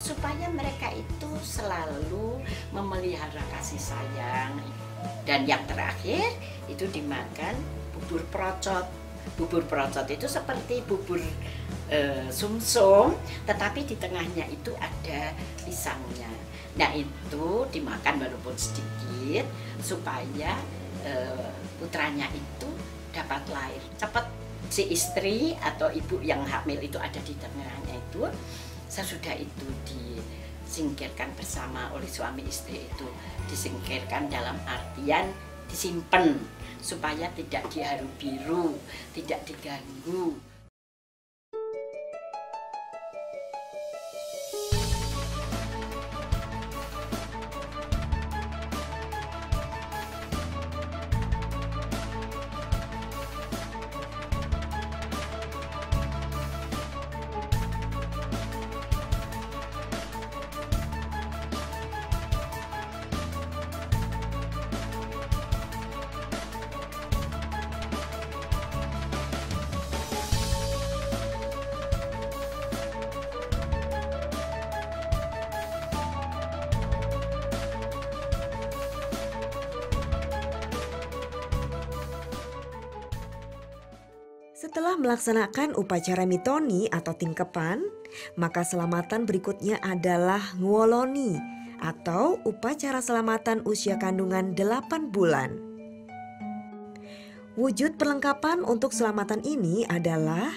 supaya mereka itu selalu memelihara kasih sayang. Dan yang terakhir itu dimakan bubur procot. Bubur procot itu seperti bubur sumsum, tetapi di tengahnya itu ada pisangnya. Nah itu dimakan walaupun sedikit supaya putranya itu dapat lahir cepat. Si istri atau ibu yang hamil itu ada di tengahnya itu, sesudah itu disingkirkan bersama oleh suami istri itu, disingkirkan dalam artian disimpan supaya tidak diharu biru, tidak diganggu. Setelah melaksanakan upacara mitoni atau tingkepan, maka selamatan berikutnya adalah ngwoloni atau upacara selamatan usia kandungan 8 bulan. Wujud perlengkapan untuk selamatan ini adalah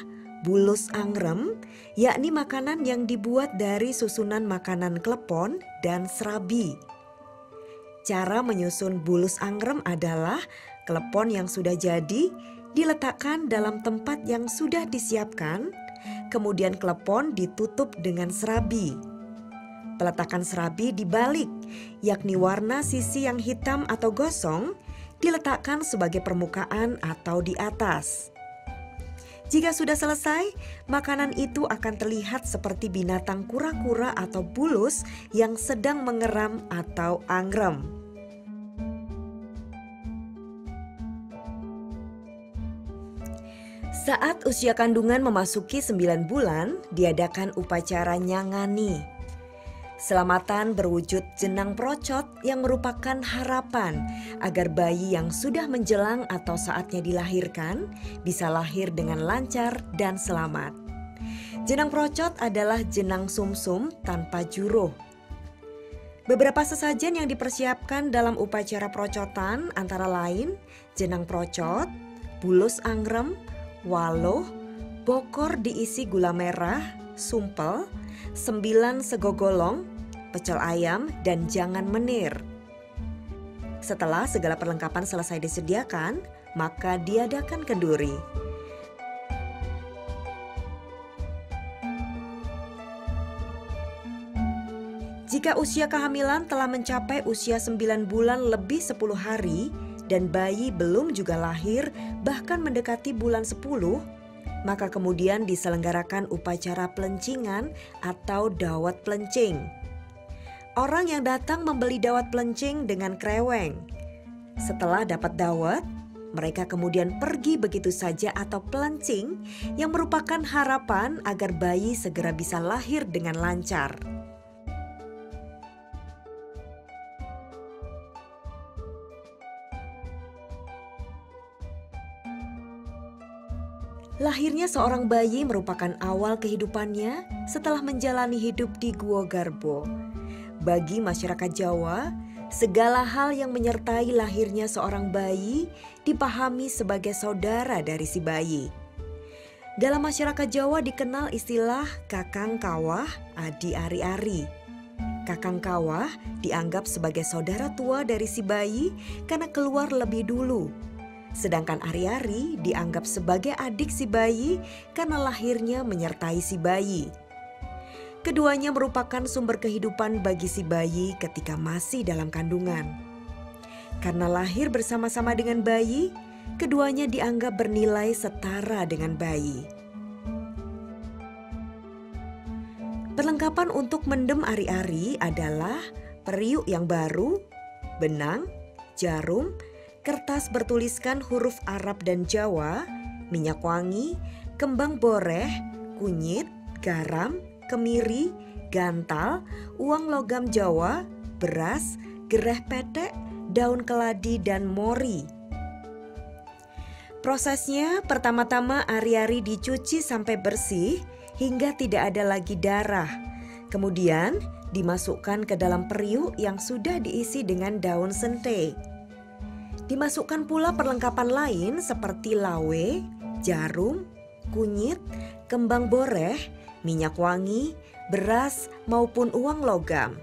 bulus angrem, yakni makanan yang dibuat dari susunan makanan klepon dan serabi. Cara menyusun bulus angrem adalah klepon yang sudah jadi diletakkan dalam tempat yang sudah disiapkan, kemudian klepon ditutup dengan serabi. Peletakan serabi dibalik, yakni warna sisi yang hitam atau gosong diletakkan sebagai permukaan atau di atas. Jika sudah selesai, makanan itu akan terlihat seperti binatang kura-kura atau bulus yang sedang mengeram atau angrem. Saat usia kandungan memasuki 9 bulan, diadakan upacara nyangani. Selamatan berwujud jenang procot yang merupakan harapan agar bayi yang sudah menjelang atau saatnya dilahirkan bisa lahir dengan lancar dan selamat. Jenang procot adalah jenang sumsum tanpa juruh. Beberapa sesajen yang dipersiapkan dalam upacara procotan antara lain jenang procot, bulus angrem, waloh, bokor diisi gula merah, sumpel, 9 sego golong, pecel ayam, dan jangan menir. Setelah segala perlengkapan selesai disediakan, maka diadakan kenduri. Jika usia kehamilan telah mencapai usia 9 bulan lebih 10 hari, dan bayi belum juga lahir bahkan mendekati bulan 10, maka kemudian diselenggarakan upacara pelencingan atau dawat pelencing. Orang yang datang membeli dawat pelencing dengan kreweng. Setelah dapat dawat, mereka kemudian pergi begitu saja atau pelencing yang merupakan harapan agar bayi segera bisa lahir dengan lancar. Lahirnya seorang bayi merupakan awal kehidupannya setelah menjalani hidup di Guo Garbo. Bagi masyarakat Jawa, segala hal yang menyertai lahirnya seorang bayi dipahami sebagai saudara dari si bayi. Dalam masyarakat Jawa dikenal istilah kakang kawah, adi ari-ari. Kakang kawah dianggap sebagai saudara tua dari si bayi karena keluar lebih dulu. Sedangkan ari-ari dianggap sebagai adik si bayi karena lahirnya menyertai si bayi. Keduanya merupakan sumber kehidupan bagi si bayi ketika masih dalam kandungan. Karena lahir bersama-sama dengan bayi, keduanya dianggap bernilai setara dengan bayi. Perlengkapan untuk mendem ari-ari adalah periuk yang baru, benang, jarum, kertas bertuliskan huruf Arab dan Jawa, minyak wangi, kembang boreh, kunyit, garam, kemiri, gantal, uang logam Jawa, beras, gereh petek, daun keladi, dan mori. Prosesnya pertama-tama ari-ari dicuci sampai bersih hingga tidak ada lagi darah. Kemudian dimasukkan ke dalam periuk yang sudah diisi dengan daun sente. Dimasukkan pula perlengkapan lain seperti lawe, jarum, kunyit, kembang boreh, minyak wangi, beras maupun uang logam.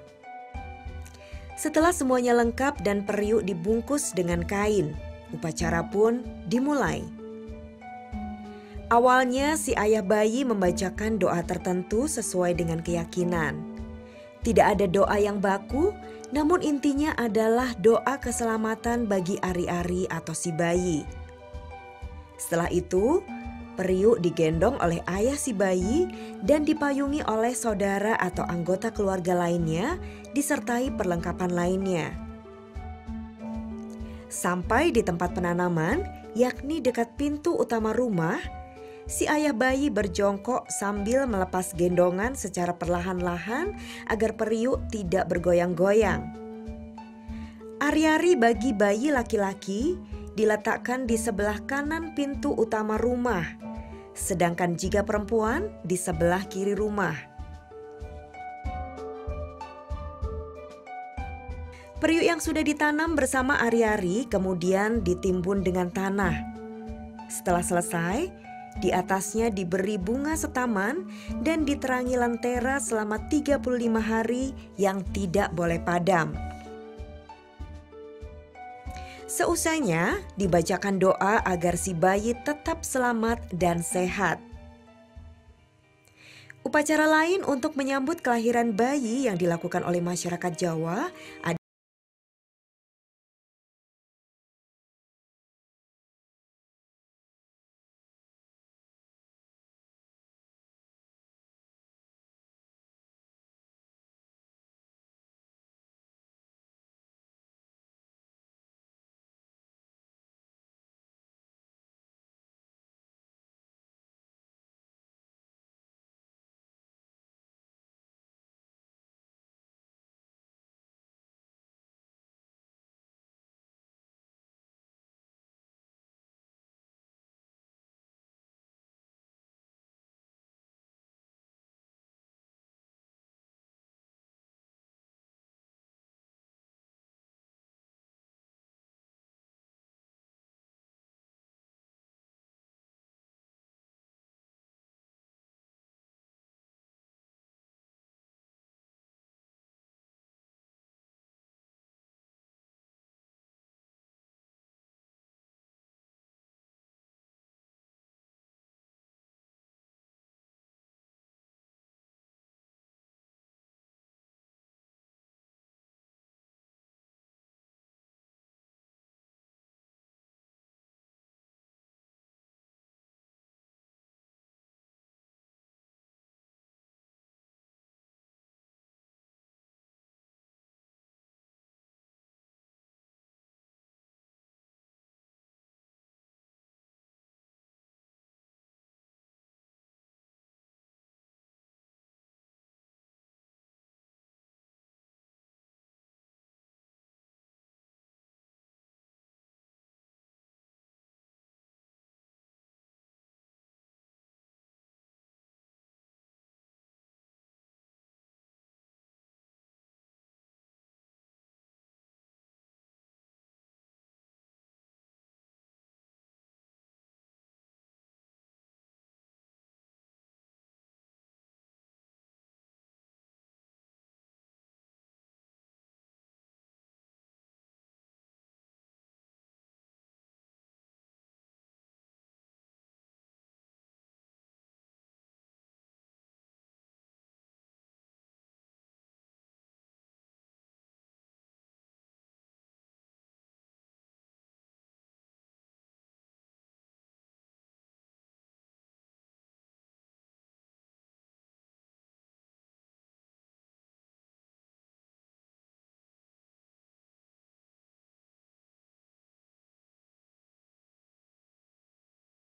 Setelah semuanya lengkap dan periuk dibungkus dengan kain, upacara pun dimulai. Awalnya si ayah bayi membacakan doa tertentu sesuai dengan keyakinan. Tidak ada doa yang baku, namun intinya adalah doa keselamatan bagi ari-ari atau si bayi. Setelah itu, periuk digendong oleh ayah si bayi dan dipayungi oleh saudara atau anggota keluarga lainnya disertai perlengkapan lainnya. Sampai di tempat penanaman, yakni dekat pintu utama rumah, si ayah bayi berjongkok sambil melepas gendongan secara perlahan-lahan agar periuk tidak bergoyang-goyang. Ari-ari bagi bayi laki-laki diletakkan di sebelah kanan pintu utama rumah, sedangkan jika perempuan di sebelah kiri rumah. Periuk yang sudah ditanam bersama ari-ari kemudian ditimbun dengan tanah. Setelah selesai, di atasnya diberi bunga setaman dan diterangi lentera selama 35 hari yang tidak boleh padam. Seusainya dibacakan doa agar si bayi tetap selamat dan sehat. Upacara lain untuk menyambut kelahiran bayi yang dilakukan oleh masyarakat Jawa adalah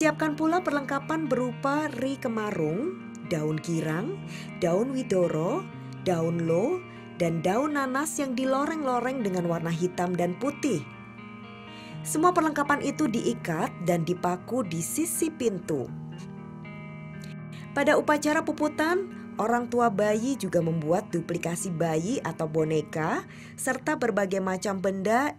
siapkan pula perlengkapan berupa ri kemarung, daun girang, daun widoro, daun lo, dan daun nanas yang diloreng-loreng dengan warna hitam dan putih. Semua perlengkapan itu diikat dan dipaku di sisi pintu. Pada upacara puputan, orang tua bayi juga membuat duplikasi bayi atau boneka serta berbagai macam benda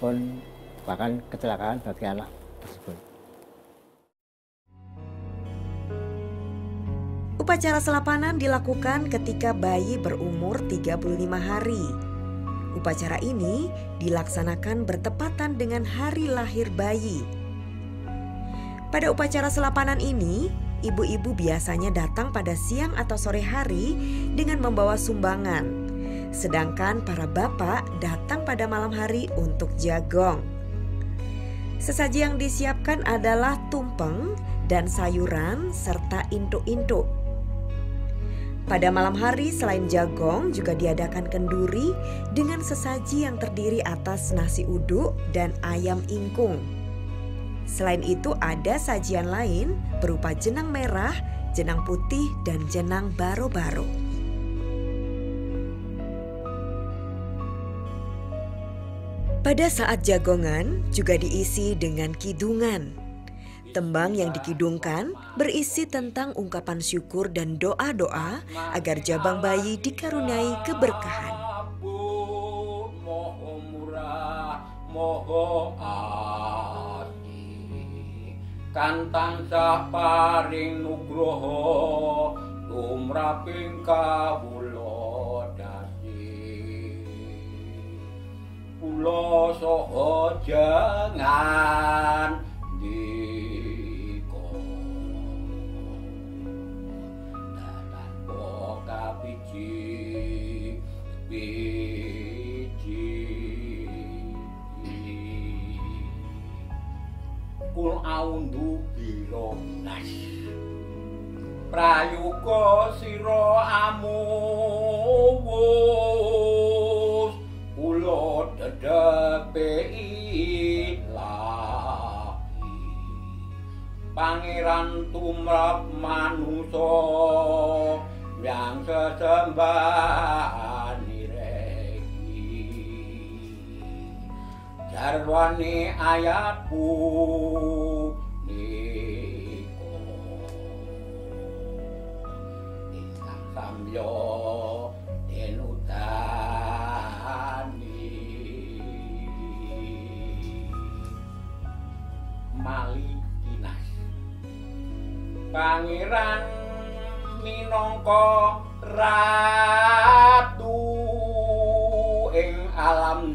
pun bahkan kecelakaan bagi anak tersebut. Upacara selapanan dilakukan ketika bayi berumur 35 hari. Upacara ini dilaksanakan bertepatan dengan hari lahir bayi. Pada upacara selapanan ini, ibu-ibu biasanya datang pada siang atau sore hari dengan membawa sumbangan. Sedangkan para bapak datang pada malam hari untuk jagong. Sesaji yang disiapkan adalah tumpeng dan sayuran serta intuk-intuk. Pada malam hari selain jagong juga diadakan kenduri dengan sesaji yang terdiri atas nasi uduk dan ayam ingkung. Selain itu ada sajian lain berupa jenang merah, jenang putih, dan jenang baro-baro. Pada saat jagongan juga diisi dengan kidungan. Tembang yang dikidungkan berisi tentang ungkapan syukur dan doa-doa agar jabang bayi dikaruniai keberkahan. Moho murah, moho ati, kan tansah paring nugroho tumraping kawula dadi. Kula saha jangan dika tanpa kapiji kul aundu bironas prayuga sira amuwus kula dedepe ilahi pangeran tumrap manusa yang sesembahani reki jarwane ayatku niko ingkang samya Malikinas pangeran minangka ratu ing alam